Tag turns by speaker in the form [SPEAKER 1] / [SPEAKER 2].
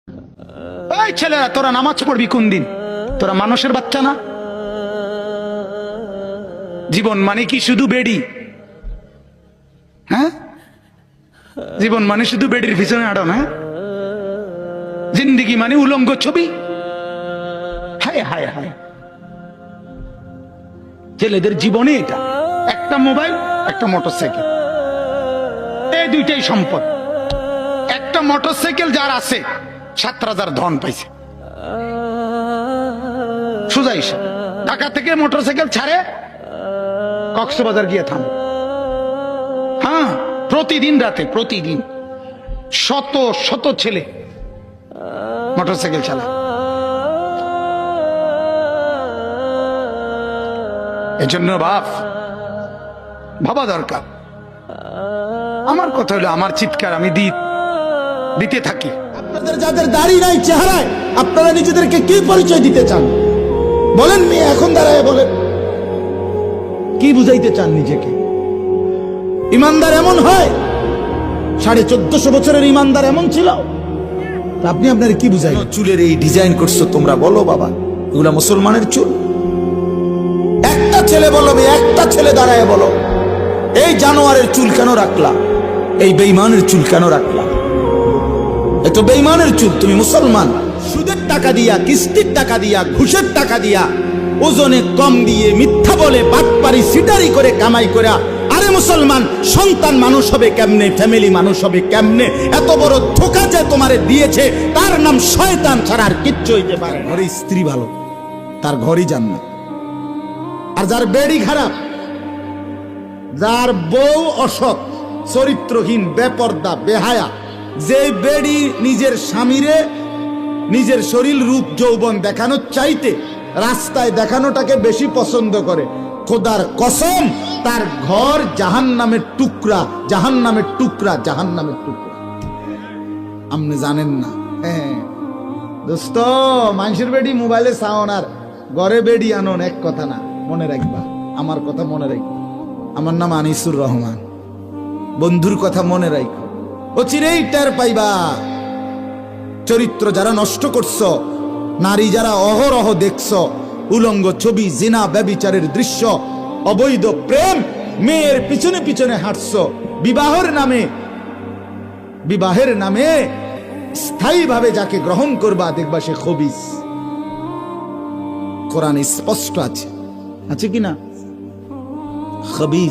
[SPEAKER 1] এই ছেলেরা, তোরা নামাজ পড়বি কোন দিন? তোরা মানুষের বাচ্চা না? জীবন মানে কি শুধু বেডি? হ্যাঁ, জীবন মানে শুধু বেডির পিছনে আড়ন? হ্যাঁ, জিন্দিগি মানে উলঙ্গ ছবি? হায় হায় হায়, ছেলেদের জীবনে এটা একটা মোবাইল, একটা মোটরসাইকেল, এই দুইটাই সম্পদ। একটা মোটরসাইকেল যার আছে 7,000 ধন পাইছে। সোজা হিসাব, ঢাকা থেকে মোটরসাইকেল ছাড়ে কক্সবাজার গিয়ে থামে। হ্যাঁ, প্রতিদিন রাতে, প্রতিদিন শত শত ছেলে মোটরসাইকেল চালায়। এজন্য ভাবা দরকার। আমার কথা হলো, আমার চিৎকার আমি দিতে থাকি।
[SPEAKER 2] আপনাদের যাদের দাড়ি নাই চেহারায়, আপনারা নিজেদেরকে কি পরিচয় দিতে চান বলেন? মেয়ে এখন দাঁড়ায় বলেন, কি বুঝাইতে চান নিজেকে? ইমানদার এমন হয়? 1450 বছরের ইমানদার এমন ছিল? আপনি আপনার কি বুঝাই? চুলের এই ডিজাইন করছো তোমরা, বলো বাবা এগুলা মুসলমানের চুল? একটা ছেলে বলো, একটা ছেলে দাঁড়ায় বলো, এই জানোয়ারের চুল কেন রাখলা? এই বেঈমানের চুল কেন রাখলা? এত বেঈমানের চুল। তুমি মুসলমান, সুদের টাকা দিয়া, কিস্তির টাকা দিয়া, ঘুষের টাকা দিয়া, ওজনে কম দিয়ে, মিথ্যা বলে, বাটপারি সিটারি করে কামাই করে, আরে মুসলমান সন্তান মানুষ হবে কেমনে, ফ্যামিলি মানুষ হবে কেমনে? এত বড় ধোঁকা যে তোমারে দিয়েছে, তার নাম শয়তান ছাড়া আর কিচ্ছু হইতে পারে। ঘরে স্ত্রী ভালো, তার ঘরই জান্নাত। আর যার বেড়ি খারাপ, যার বউ অসৎ, চরিত্রহীন, বেপর্দা, বেহায়া, যে বেড়ি নিজের স্বামীরে নিজের শরীর রূপ যৌবন দেখানোর চাইতে রাস্তায় দেখানোটাকে বেশি পছন্দ করে, খোদার কসম তার ঘর জাহান্নামের টুকরা, জাহান্নামের টুকরা, জাহান্নামের টুকরা। আপনি জানেন না? হ্যাঁ দোস্ত, মানুষের বেডি মোবাইলে সাউন আর ঘরে বেডি আনন এক কথা না। মনে রাখবা, আমার কথা মনে রাখবা। আমার নাম আনিসুর রহমান। বন্ধুর কথা মনে রাখো, ও চিরেই টের পাইবা। চরিত্র যারা নষ্ট করছো, নারী যারা অহরহ দেখছো, উলঙ্গ ছবি, জিনা, ব্যভিচারের দৃশ্য, অবৈধ প্রেম, মেয়ের পিছনে পিছনে হাঁটছো, বিবাহের নামে স্থায়ীভাবে যাকে গ্রহণ করবা দেখবা সে খবিস। কোরআনে স্পষ্ট আছে, আছে কিনা? খবিস।